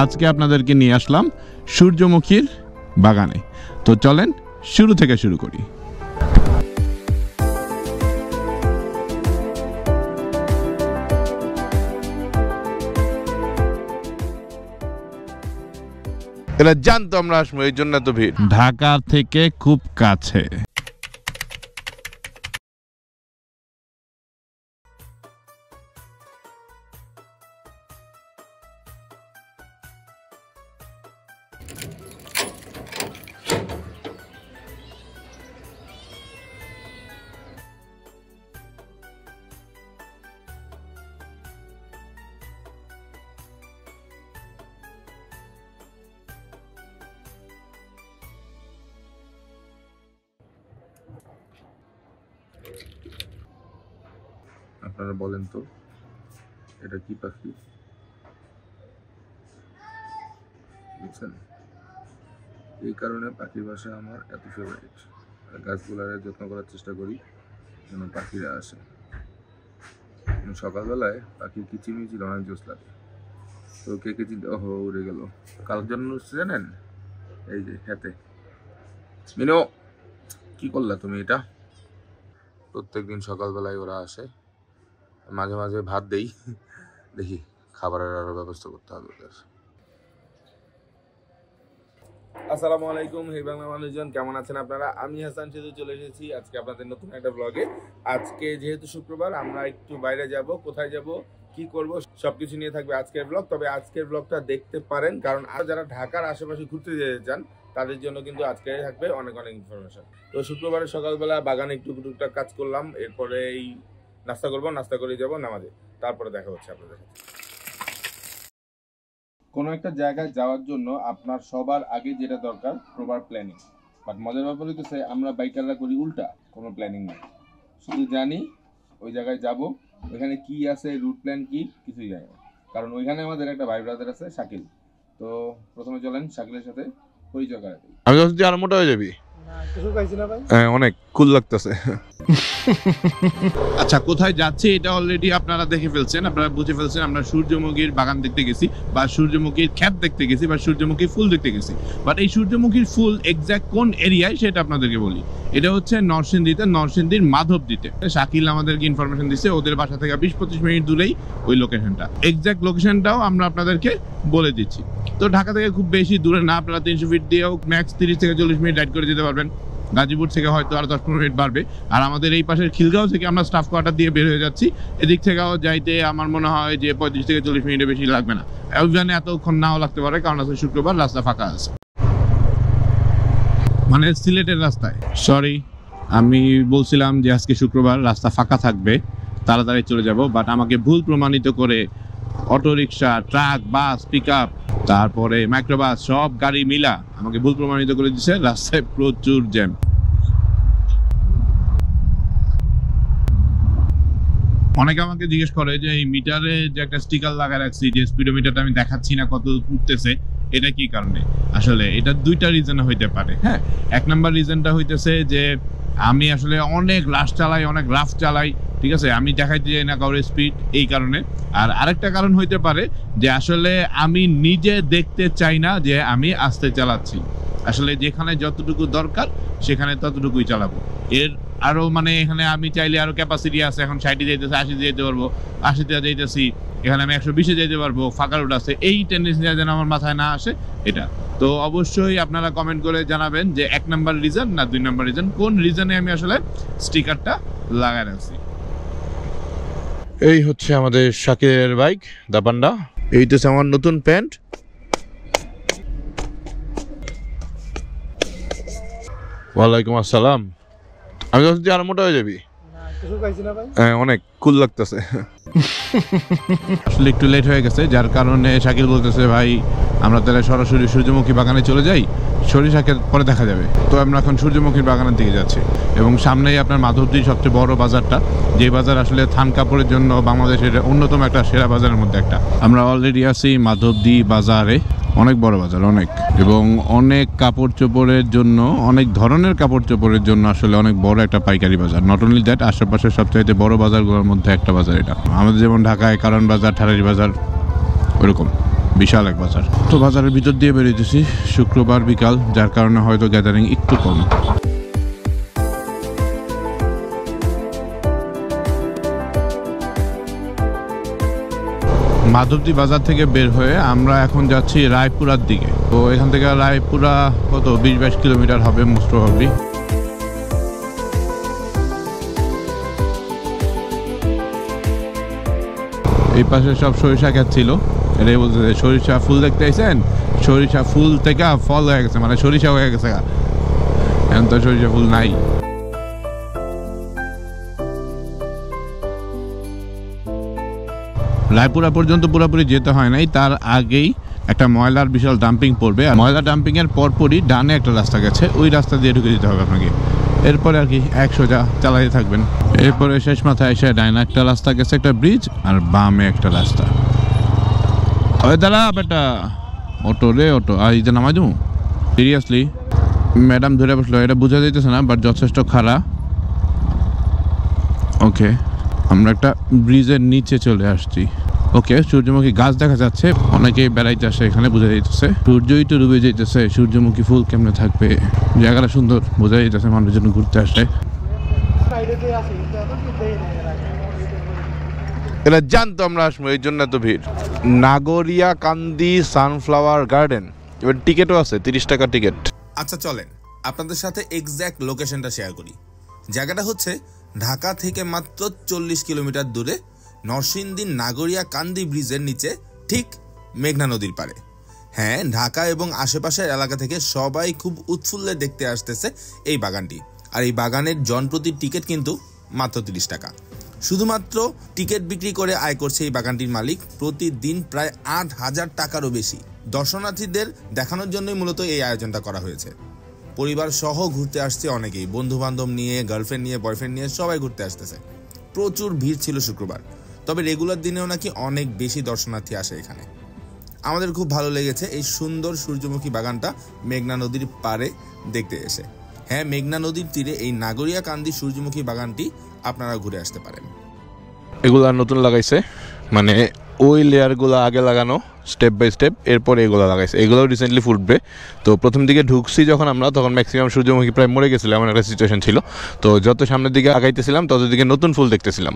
আজকে আপনাদেরকে নিয়ে আসলাম সূর্যমুখীর বাগানে। তো চলেন শুরু থেকে শুরু করি। এটা জানতো আমরা আসবো, এই জন্য তো ভিড়। ঢাকা থেকে খুব কাছে। আপনারা বলেন তো এটা কি পাখি? বুঝছেন, এই কারণে পাখির বাসা আমার এত ফেভারিট। গাছগুলার যত্ন করার চেষ্টা করি যেন পাখিরা আসে। সকালবেলায় পাখির কিচিমিচির অনেক জোশ লাগে। তো কে কে চিন্তা, ওহো উড়ে গেল। কার জন্য উঠছে জানেন? এই যে হাতে। মিনো, কি করলা তুমি এটা? প্রত্যেকদিন সকালবেলায় ওরা আসে, মাঝে মাঝে ভাত দেই, দেখি খাবারের আরো ব্যবস্থা করতে হবে ওদের। আসসালামু আলাইকুম, হে বাংলা মানুষজন, কেমন আছেন আপনারা? আমি হাসান সেতু চলে এসেছি আজকে আপনাদের নতুন একটা ব্লগে। আজকে যেহেতু শুক্রবার, আমরা একটু বাইরে যাব। কোথায় যাব, কি করব, সবকিছু নিয়ে থাকবে আজকের ব্লগ। তবে আজকের ব্লগটা দেখতে পারেন, কারণ আর যারা ঢাকার আশেপাশে ঘুরতে যেতে চান তাদের জন্য কিন্তু আজকে থাকবে অনেক অনেক ইনফরমেশন। তো শুক্রবারের সকালবেলা বাগানে একটু টুকটাক কাজ করলাম, এরপরে এই নাস্তা করবো, নাস্তা করে যাবো নামাজে, তারপরে দেখা হচ্ছে আপনাদের সাথে। কোনো একটা জায়গায় যাওয়ার জন্য আপনার সবার আগে যেটা দরকার, প্রপার প্ল্যানিং। বাট মজার ব্যাপার হইতেছে আমরা বাইকাররা করি উল্টা, কোনো প্ল্যানিং নেই। শুধু জানি ওই জায়গায় যাব, ওইখানে কি আছে, রুট প্ল্যান কি, কিছুই জানি না। কারণ ওইখানে আমাদের একটা ভাই ব্রাদার আছে, শাকিল। তো প্রথমে চলেন শাকিলের সাথে পরিচয় করাতে। আমি ভাবছি আরো মোটা হয়ে যাবি। অনেক কুল লাগতেছে। আচ্ছা, কোথায় যাচ্ছে এটা অলরেডি আপনারা দেখে ফেলছেন, আপনারা বুঝে ফেলছেন। আমরা সূর্যমুখীর বাগান দেখতে গেছি, বা সূর্যমুখীর ক্ষেত দেখতে গেছি, বা সূর্যমুখীর ফুল দেখতে গেছি। বাট এই সূর্যমুখীর ফুল এক্স্যাক্ট কোন এরিয়ায় সেটা আপনাদেরকে বলি। এটা হচ্ছে নরসিংদীতে, নরসিংদীর মাধবদীতে। শাকিল আমাদেরকে ইনফরমেশন দিচ্ছে, ওদের বাসা থেকে 20-25 মিনিট দূরেই ওই লোকেশনটা। এক্স্যাক্ট লোকেশনটাও আমরা আপনাদেরকে বলে দিচ্ছি। তো ঢাকা থেকে খুব বেশি দূরে না, আপনারা 300 ফিট দিয়েও ম্যাক্স 30 থেকে 40 মিনিট রাইড করে যেতে পারবেন। গাজীপুর থেকে হয়তো আর 10-15 মিনিট বাড়বে। আর আমাদের এই পাশের খিলগাঁও থেকে আমরা স্টাফ কোয়ার্টার দিয়ে বের হয়ে যাচ্ছি। এদিক থেকেও যাইতে আমার মনে হয় যে 35 থেকে 40 মিনিটের বেশি লাগবে না। অভিযানে এতক্ষণ নাও লাগতে পারে, কারণ আছে শুক্রবার, রাস্তা ফাঁকা আছে। মানে সিলেটের রাস্তায়, সরি, আমি বলছিলাম যে আজকে শুক্রবার রাস্তা ফাঁকা থাকবে, তাড়াতাড়ি চলে যাব। বাট আমাকে ভুল প্রমাণিত করে অটোরিকশা, ট্রাক, বাস, পিকআপ, তারপরে মাইক্রোবাস, সব গাড়ি মিলা আমাকে ভুল প্রমাণিত করে দিচ্ছে রাস্তায় প্রচুর জ্যাম। অনেকে আমাকে জিজ্ঞেস করে যে এই মিটারে যে একটা স্টিকার লাগায় রাখছি, যে স্পিডোমিটারটা আমি দেখাচ্ছি না কত উঠতেছে, এটা কি কারণে? আসলে এটা দুইটা রিজনে হইতে পারে। হ্যাঁ, এক নাম্বার রিজনটা হইতেছে যে আমি আসলে অনেক রাশ চালাই, অনেক রাফ চালাই, ঠিক আছে, আমি দেখাইতে যাই না কারোর স্পিড, এই কারণে। আর আরেকটা কারণ হইতে পারে যে আসলে আমি নিজে দেখতে চাই না যে আমি আস্তে চালাচ্ছি। আসলে যেখানে যতটুকু দরকার সেখানে ততটুকুই চালাবো। এর আরো মানে এখানে আমি চাইলে আরো ক্যাপাসিটি আছে, এখন 60 যাইতেছে, 80 যেতে পারবো, 80তে যাইতেছি, এখানে আমি 120-এ যেতে পারবো, ফাঁকা রোড আছে। এই টেন্ডেন্সি যেন আমার মাথায় না আসে এটা। তো অবশ্যই আপনারা কমেন্ট করে জানাবেন যে 1 নাম্বার রিজন না 2 নাম্বার রিজন, কোন রিজনে আমি আসলে স্টিকারটা লাগাই রাখছি। এই হচ্ছে আমাদের শাকিলের বাইক দাপান্ডা। এইটা আমার নতুন প্যান্ট। ওয়ালাইকুম আসসালাম। আমি ভাবছি আরো মোটা হয়ে যাবি। হ্যাঁ, অনেক কুল লাগতেছে। আসলে একটু লেট হয়ে গেছে, যার কারণে শাকিল বলতেছে ভাই আমরা তাহলে সরাসরি সূর্যমুখী বাগানে চলে যাই, সরিষা ক্ষেত পরে দেখা যাবে। তো আমরা এখন সূর্যমুখীর বাগানের দিকে যাচ্ছি, এবং সামনেই আপনার মাধবদীর সবচেয়ে বড় বাজারটা, যে বাজার আসলে থান কাপড়ের জন্য বাংলাদেশের অন্যতম একটা সেরা বাজারের মধ্যে একটা। আমরা অলরেডি আছি মাধবদী বাজারে। অনেক বড় বাজার, অনেক, এবং অনেক কাপড় চোপড়ের জন্য, অনেক ধরনের কাপড় চোপড়ের জন্য আসলে অনেক বড় একটা পাইকারি বাজার। নট অনলি দ্যাট, আশেপাশের সবচাইতে বড় বাজারগুলোর মধ্যে একটা বাজার এটা। আমাদের যেমন ঢাকায় কারণ বাজার, ঠাড়ারি বাজার, ওইরকম। বিশাল এক বাজার। তো বাজারের ভিতর দিয়ে বেরিয়েছি, শুক্রবার বিকাল, যার কারণে হয়তো গ্যাদারিং একটু কম। মাধবদী বাজার থেকে বের হয়ে আমরা এখন যাচ্ছি রায়পুরার দিকে। তো এখান থেকে রায়পুরা কত 20-22 কিলোমিটার হবে মোস্ট প্রবাবলি। এই পাশে সব সরিষা ক্ষেত ছিল, এটাই বলতে সরিষা ফুল দেখতে আইছেন, সরিষা ফুল থেকে ফল হয়ে গেছে, মানে সরিষা হয়ে গেছে, এখন তো সরিষা ফুল নাই। রায়পুরা পর্যন্ত পুরোপুরি যেতে হয় নাই, তার আগেই একটা ময়লার বিশাল ডাম্পিং পড়বে, আর ময়লা ডাম্পিং এর পরপরই ডানে একটা রাস্তা গেছে, ওই রাস্তা দিয়ে ঢুকে দিতে হবে আপনাকে। এরপরে আর কি 1 সোজা চালাতে থাকবেন। এরপরে শেষ মাথায় এসে ডাইনে একটা রাস্তা গেছে, একটা ব্রিজ, আর বামে একটা রাস্তা। ওই দাঁড়া বেটা, অটো রে অটো, আর এই যে নামাই দেবো। সিরিয়াসলি ম্যাডাম ধরে বসলো, এটা বোঝা যাইতেছে না, বাট যথেষ্ট খারাপ। ওকে, আমরা একটা ব্রিজের নিচে চলে আসছি। ওকে, সূর্যমুখী গাছ দেখা যাচ্ছে, অনেকেই বেড়াইতে আসে এখানে, বোঝা যাইতেছে। সূর্যই তো ডুবে যাইতেছে, সূর্যমুখী ফুল কেমনে থাকবে? জায়গাটা সুন্দর, বোঝা যাইতেছে মানুষজন ঘুরতে আসে। এটা জানতো আমরা আসবো, এই জন্য এত ভিড়। নাগরিয়া কান্দি সানফ্লাওয়ার গার্ডেন, এবার টিকিটও আছে, 30 টাকা টিকিট। আচ্ছা চলেন আপনাদের সাথে এক্স্যাক্ট লোকেশনটা শেয়ার করি। জায়গাটা হচ্ছে ঢাকা থেকে মাত্র 40 কিলোমিটার দূরে, নরসিংদী নাগরিয়া কান্দি ব্রিজের নিচে, ঠিক মেঘনা নদীর পাড়ে। হ্যাঁ, ঢাকা এবং আশেপাশের এলাকা থেকে সবাই খুব উৎফুল্লে দেখতে আসতেছে এই বাগানটি। আর এই বাগানের জনপ্রতি টিকিট কিন্তু মাত্র 30 টাকা। শুধুমাত্র টিকিট বিক্রি করে আয় করছে এই বাগানটির মালিক প্রতিদিন প্রায় 8,000 টাকারও বেশি। দর্শনার্থীদের দেখানোর জন্যই মূলত এই আয়োজনটা করা হয়েছে। পরিবার সহ ঘুরতে আসছে অনেকেই, বন্ধু বান্ধব নিয়ে, গার্লফ্রেন্ড নিয়ে, বয়ফ্রেন্ড নিয়ে সবাই ঘুরতে আসতেছে। প্রচুর ভিড় ছিল শুক্রবার, তবে রেগুলার দিনেও নাকি অনেক বেশি দর্শনার্থী আসে এখানে। আমাদের খুব ভালো লেগেছে এই সুন্দর সূর্যমুখী বাগানটা মেঘনা নদীর পাড়ে দেখতে এসে। হ্যাঁ, মেঘনা নদীর তীরে এই নাগরিয়া কান্দি সূর্যমুখী বাগানটি আপনারা ঘুরে আসতে পারেন। এগুলা নতুন লাগাইছে, মানে ওই লেয়ারগুলো আগে লাগানো স্টেপ বাই স্টেপ, এরপরে এগুলো লাগাইছে, এগুলো রিসেন্টলি ফুটবে। তো প্রথম দিকে ঢুকছি যখন আমরা, তখন ম্যাক্সিমাম সূর্যমুখী প্রায় মরে গেছিলো, এমন একটা সিচুয়েশন ছিল। তো যত সামনের দিকে আগাইতেছিলাম তত দিকে নতুন ফুল দেখতেছিলাম।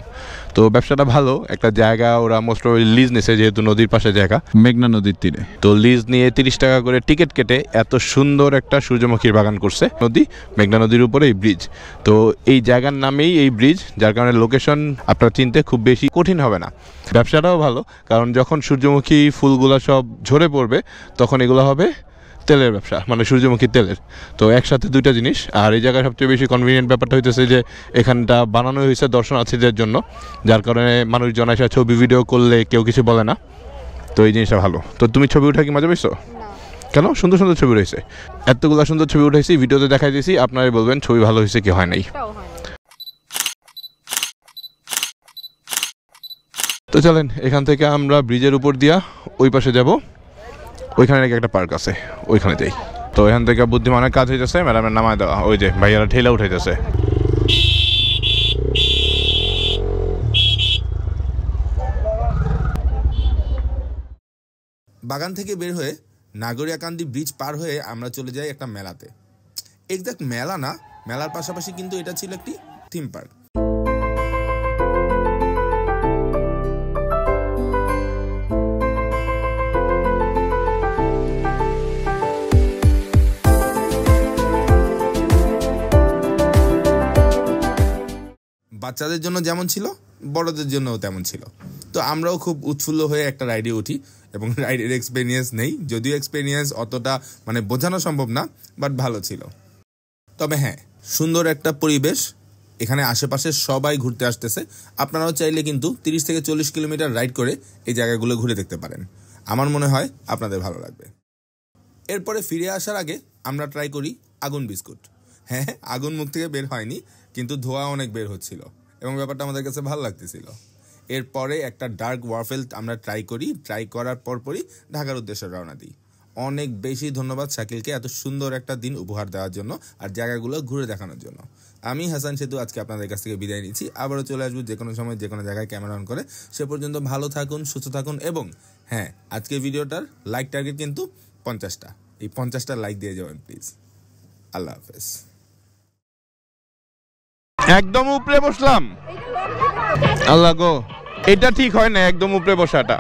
তো ব্যবসাটা ভালো, একটা জায়গা ওরা মোস্ট প্রবাবলি লিজ নিছে, যেহেতু নদীর পাশে জায়গা, মেঘনা নদীর তীরে। তো লিজ নিয়ে 30 টাকা করে টিকিট কেটে এত সুন্দর একটা সূর্যমুখীর বাগান করছে। নদী, মেঘনা নদীর উপরে এই ব্রিজ, তো এই জায়গার নামেই এই ব্রিজ, যার কারণে লোকেশন আপনার চিনতে খুব বেশি কঠিন হবে না। ব্যবসাটাও ভালো, কারণ যখন সূর্যমুখী ফুলগুলো সব ঝরে পড়বে তখন এগুলো হবে তেলের ব্যবসা, মানে সূর্যমুখী তেলের। তো একসাথে দুইটা জিনিস। আর এই জায়গায় সবচেয়ে বেশি কনভিনিয়েন্ট ব্যাপারটা হইতেছে যে এখানটা বানানো হয়েছে দর্শনার্থীদের জন্য, যার কারণে মানুষজন এসে ছবি ভিডিও করলে কেউ কিছু বলে না। তো এই জিনিসটা ভালো। তো তুমি ছবি উঠা কি মজা পেয়েছো? কেন? সুন্দর সুন্দর ছবি রয়েছে, এতগুলো সুন্দর ছবি উঠাইছি, ভিডিওতে দেখাই দিয়েছি, আপনারাই বলবেন ছবি ভালো হয়েছে কি হয় নাই। তো চলেন, এখান থেকে আমরা ব্রিজের উপর দিয়া ওই পাশে যাব, ওইখানে নাকি একটা পার্ক আছে, ওইখানে যাই। তো এখান থেকে বুদ্ধিমানের কাজ হইতেছে, ম্যাডামের নামায় দেওয়া, ওই যে ভাইয়ারা ঠেলা উঠাইতেছে। বাগান থেকে বের হয়ে নাগরিয়াকান্দি ব্রিজ পার হয়ে আমরা চলে যাই একটা মেলাতে। এক্সাক্ট মেলা না, মেলার পাশাপাশি কিন্তু এটা ছিল একটি থিম পার্ক। বাচ্চাদের জন্য যেমন ছিল, বড়দের জন্যও তেমন ছিল। তো আমরাও খুব উৎফুল্ল হয়ে একটা রাইডে উঠি, এবং রাইডের এক্সপিরিয়েন্স নেই, যদিও এক্সপিরিয়েন্স অতটা মানে বোঝানো সম্ভব না, বাট ভালো ছিল। তবে হ্যাঁ, সুন্দর একটা পরিবেশ, এখানে আশেপাশে সবাই ঘুরতে আসতেছে। আপনারাও চাইলে কিন্তু 30 থেকে 40 কিলোমিটার রাইড করে এই জায়গাগুলো ঘুরে দেখতে পারেন। আমার মনে হয় আপনাদের ভালো লাগবে। এরপরে ফিরে আসার আগে আমরা ট্রাই করি আগুন বিস্কুট। হ্যাঁ, আগুন মুখ থেকে বের হয়নি, কিন্তু ধোঁয়া অনেক বের হচ্ছিল, এবং ব্যাপারটা আমাদের কাছে ভালো লাগতেছিল। এরপরে একটা ডার্ক ওয়াফেল আমরা ট্রাই করি, ট্রাই করার পরপরই ঢাকার উদ্দেশ্যে রওনা দিই। অনেক বেশি ধন্যবাদ শাকিলকে এত সুন্দর একটা দিন উপহার দেওয়ার জন্য আর জায়গাগুলো ঘুরে দেখানোর জন্য। আমি হাসান সেতু আজকে আপনাদের কাছ থেকে বিদায় নিচ্ছি। আবারও চলে আসবো যে কোনো সময় যে কোনো জায়গায় ক্যামেরা অন করে। সে পর্যন্ত ভালো থাকুন, সুস্থ থাকুন এবং হ্যাঁ, আজকের ভিডিওটার লাইক টার্গেট কিন্তু 50টা। এই 50টা লাইক দিয়ে যাবেন প্লিজ। আল্লাহ হাফেজ। একদম উপরে বসলাম, আল্লাহ গো, এটা ঠিক হয় না একদম উপরে বসাটা।